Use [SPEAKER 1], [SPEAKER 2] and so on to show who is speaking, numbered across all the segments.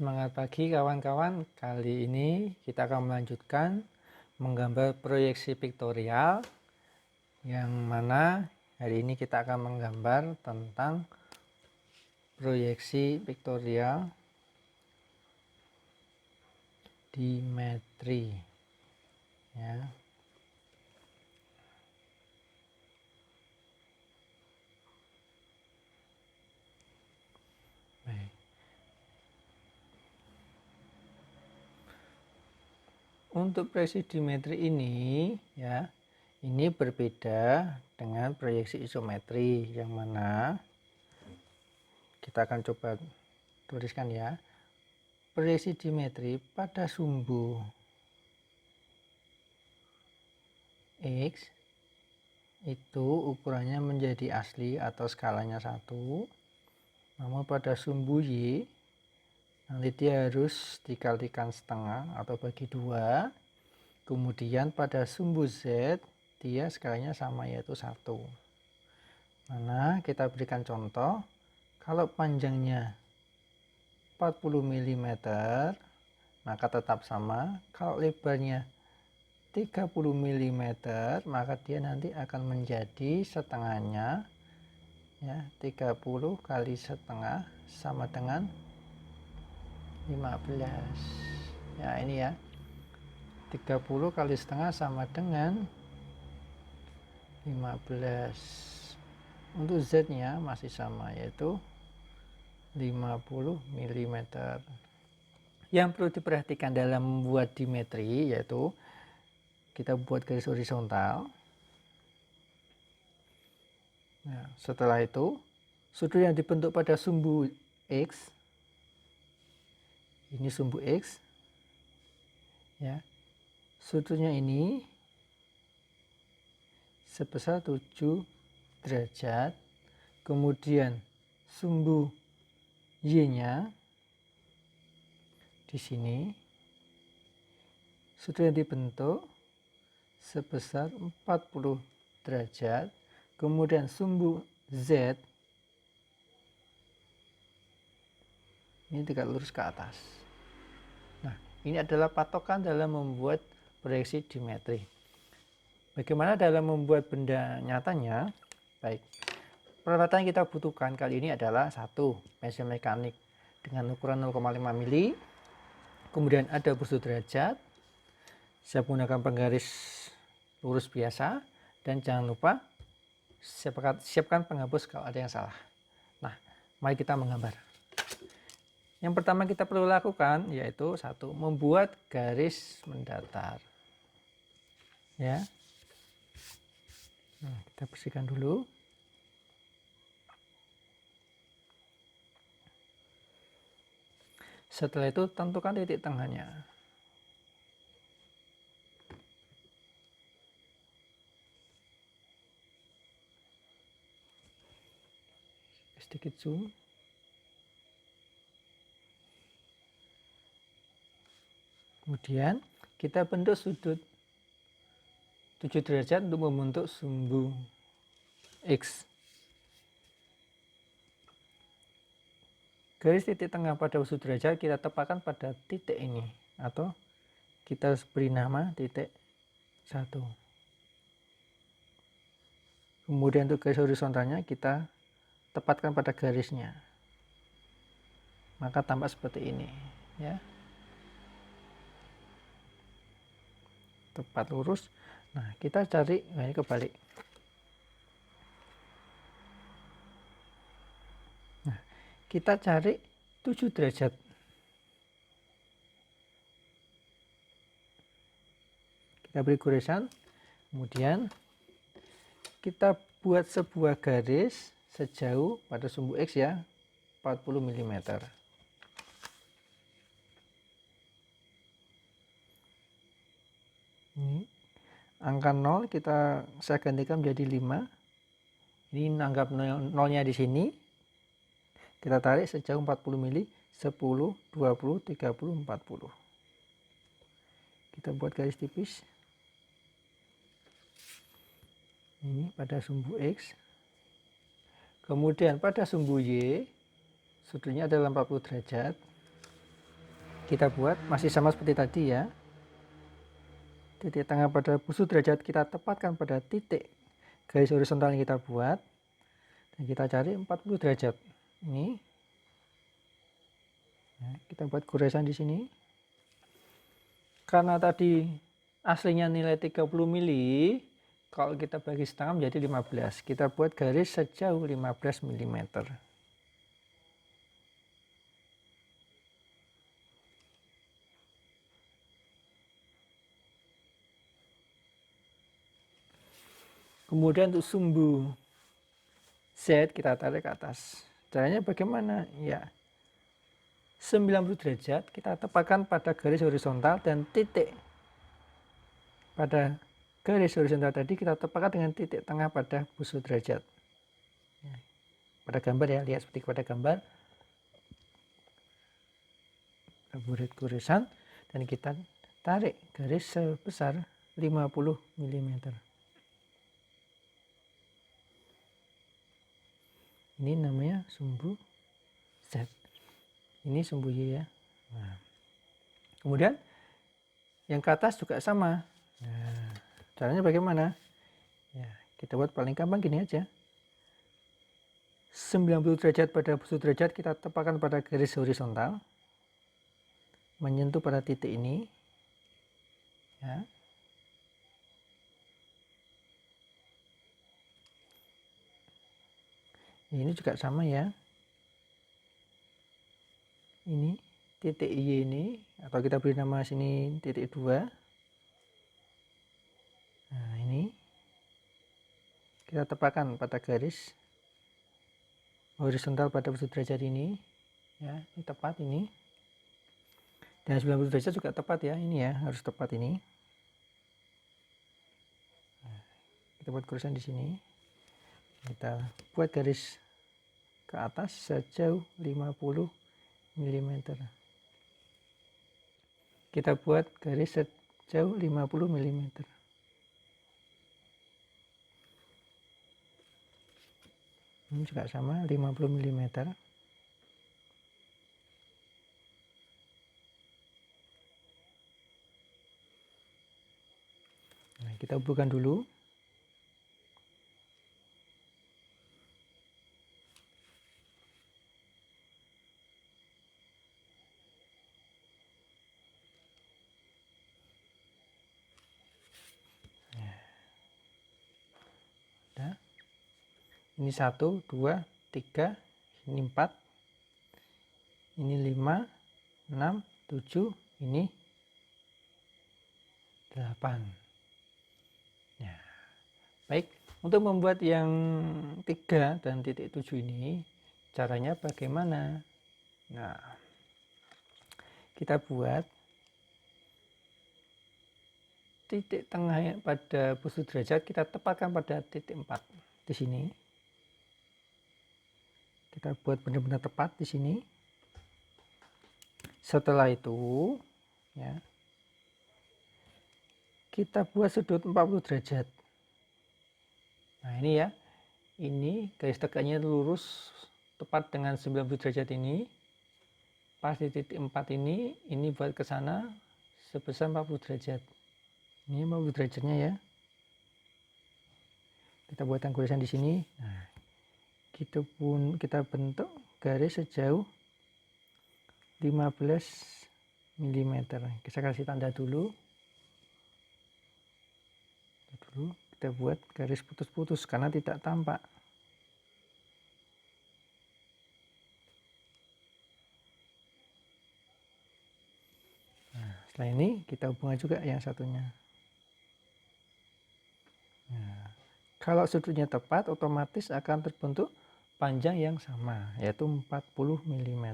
[SPEAKER 1] Semangat pagi kawan-kawan, kali ini kita akan melanjutkan menggambar proyeksi piktorial, yang mana hari ini kita akan menggambar tentang proyeksi piktorial dimetri ya. Baik. Untuk proyeksi dimetri ini ya, ini berbeda dengan proyeksi isometri, yang mana kita akan coba tuliskan ya. Proyeksi dimetri pada sumbu X itu ukurannya menjadi asli atau skalanya 1, namun pada sumbu Y nanti dia harus dikalikan setengah atau bagi 2. Kemudian pada sumbu Z dia skalanya sama, yaitu 1. Mana kita berikan contoh, kalau panjangnya 40 mm maka tetap sama. Kalau lebarnya 30 mm maka dia nanti akan menjadi setengahnya ya, 30 kali setengah sama dengan 15 ya. Ini ya, 30 kali setengah sama dengan 15. Untuk Z nya masih sama, yaitu 50 mm. Yang perlu diperhatikan dalam membuat dimetri yaitu kita buat garis horizontal. Nah, setelah itu sudut yang dibentuk pada sumbu X, ini sumbu X ya, sudutnya ini sebesar 7 derajat. Kemudian sumbu Y nya di sini sudut yang dibentuk sebesar 40 derajat. Kemudian sumbu Z ini tegak lurus ke atas. Nah, ini adalah patokan dalam membuat proyeksi dimetri. Bagaimana dalam membuat benda nyatanya? Baik, peralatan yang kita butuhkan kali ini adalah 1 pensil mekanik dengan ukuran 0,5 mili. Kemudian ada busur derajat. Saya menggunakan penggaris lurus biasa, dan jangan lupa siapkan penghapus kalau ada yang salah. Nah, mari kita menggambar. Yang pertama kita perlu lakukan yaitu 1, membuat garis mendatar ya. Nah, kita bersihkan dulu. Setelah itu tentukan titik tengahnya. Sedikit zoom. Kemudian kita bentuk sudut 7 derajat untuk membentuk sumbu X. Garis titik tengah pada busur derajat kita tepatkan pada titik ini, atau kita beri nama titik 1. Kemudian untuk garis horizontalnya kita tepatkan pada garisnya, maka tampak seperti ini ya, tepat lurus. Nah, kita cari, nah ini kebalik. Nah, kita cari 7 derajat. Kita beri goresan, kemudian kita buat sebuah garis sejauh pada sumbu X ya, 40 mm. Ini angka 0 saya gantikan menjadi 5. Ini anggap nolnya di sini. Kita tarik sejauh 40 mili, 10, 20, 30, 40. Kita buat garis tipis. Ini pada sumbu X. Kemudian pada sumbu Y, sudutnya adalah 40 derajat. Kita buat masih sama seperti tadi ya. Titik tengah pada busur derajat kita tepatkan pada titik garis horizontal yang kita buat. Dan kita cari 40 derajat. Ini. Nah, kita buat goresan di sini. Karena tadi aslinya nilai 30 mili, kalau kita bagi setengah menjadi 15. Kita buat garis sejauh 15 mm. Kemudian untuk sumbu Z kita tarik ke atas. Caranya bagaimana? Ya, 90 derajat kita tepatkan pada garis horizontal dan titik pada garis horizontal tadi kita tepatkan dengan titik tengah pada busur derajat. Ya, pada gambar ya, lihat seperti pada gambar. Kita buat goresan dan kita tarik garis sebesar 50 mm. Ini namanya sumbu Z. Ini sumbu Y ya. Nah, kemudian yang ke atas juga sama. Nah, caranya bagaimana? Ya, kita buat paling gampang gini aja. 90 derajat pada busur derajat kita tepatkan pada garis horizontal. Menyentuh pada titik ini. Ya. Ini juga sama ya. Ini titik Y ini, atau kita beri nama sini titik 2. Nah, ini kita tepatkan pada garis horizontal pada busur derajat ini. Ya, ini tepat ini. Dan 90 derajat juga tepat ya, ini ya, harus tepat ini. Nah, kita buat goresan di sini. Kita buat garis ke atas sejauh 50 mm. Kita buat garis sejauh 50 mm. Ini juga sama 50 mm. Nah, kita hubungkan dulu. Nah, ini 1, 2, 3, ini 4, ini 5, 6, 7, ini 8. Ya. Baik, untuk membuat yang 3 dan titik 7 ini, caranya bagaimana? Nah, kita buat titik tengah pada busur derajat kita tepatkan pada titik 4 di sini. Kita buat benar-benar tepat di sini. Setelah itu, ya, kita buat sudut 40 derajat. Nah, ini ya. Ini garis tegaknya lurus tepat dengan 90 derajat ini. Pas di titik 4 ini buat ke sana sebesar 40 derajat. Ini 50 derajatnya ya. Kita buatkan goresan di sini. Nah, kita bentuk garis sejauh 15 mm. Kita kasih tanda dulu. Kita buat garis putus-putus karena tidak tampak. Nah, setelah ini kita hubungkan juga yang satunya. Nah, kalau sudutnya tepat, otomatis akan terbentuk panjang yang sama, yaitu 40 mm.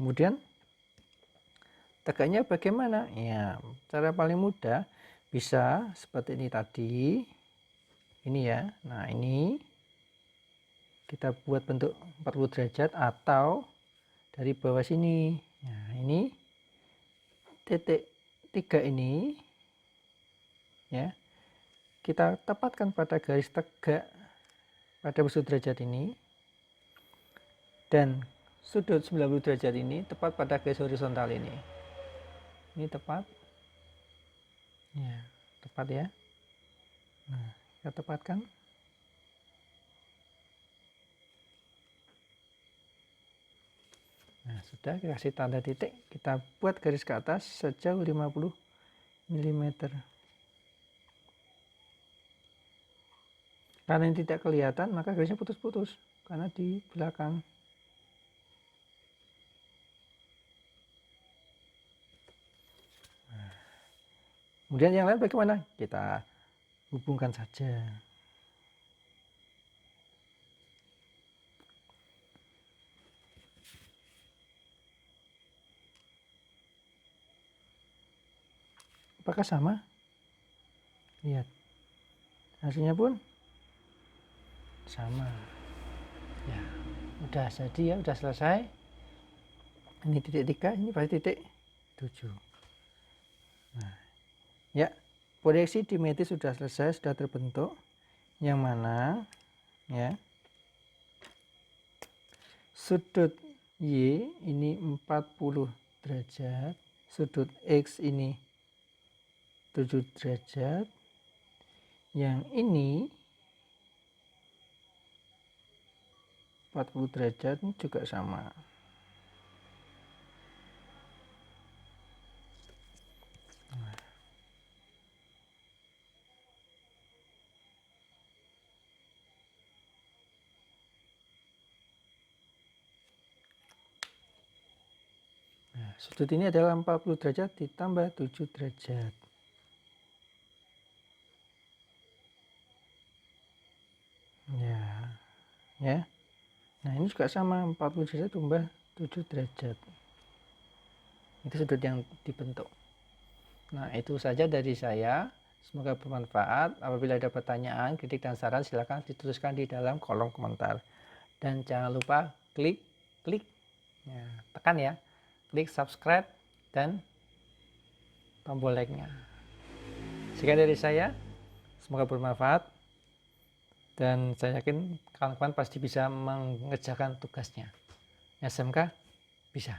[SPEAKER 1] Kemudian tegaknya bagaimana? Ya, cara paling mudah bisa seperti ini tadi. Ini ya. Nah, ini kita buat bentuk 40 derajat atau dari bawah sini. Nah, ini titik 3 ini ya. Kita tepatkan pada garis tegak pada sudut derajat ini, dan sudut 90 derajat ini tepat pada garis horizontal ini. Ini tepat. Ya, tepat ya. Nah, kita tepatkan. Nah, sudah, kita kasih tanda titik. Kita buat garis ke atas sejauh 50 mm. Karena ini tidak kelihatan, maka garisnya putus-putus karena di belakang. Nah, kemudian yang lain bagaimana? Kita hubungkan saja. Apakah sama? Lihat, hasilnya pun sama. Ya, udah jadi ya, udah selesai. Ini titik 3, ini pasti titik 7. Nah, ya, proyeksi dimetri sudah selesai, sudah terbentuk. Yang mana ya, sudut Y ini 40 derajat, sudut X ini 7 derajat, yang ini 40 derajat ini juga sama. Nah, sudut ini adalah 40 derajat ditambah 7 derajat. Ya. Nah, ini juga sama, 40 derajat tambah 7 derajat. Itu sudut yang dibentuk. Nah, itu saja dari saya. Semoga bermanfaat. Apabila ada pertanyaan, kritik, dan saran, silakan dituliskan di dalam kolom komentar. Dan jangan lupa klik, ya, tekan ya, klik subscribe dan tombol like-nya. Sekian dari saya. Semoga bermanfaat. Dan saya yakin kawan-kawan pasti bisa mengerjakan tugasnya. SMK bisa.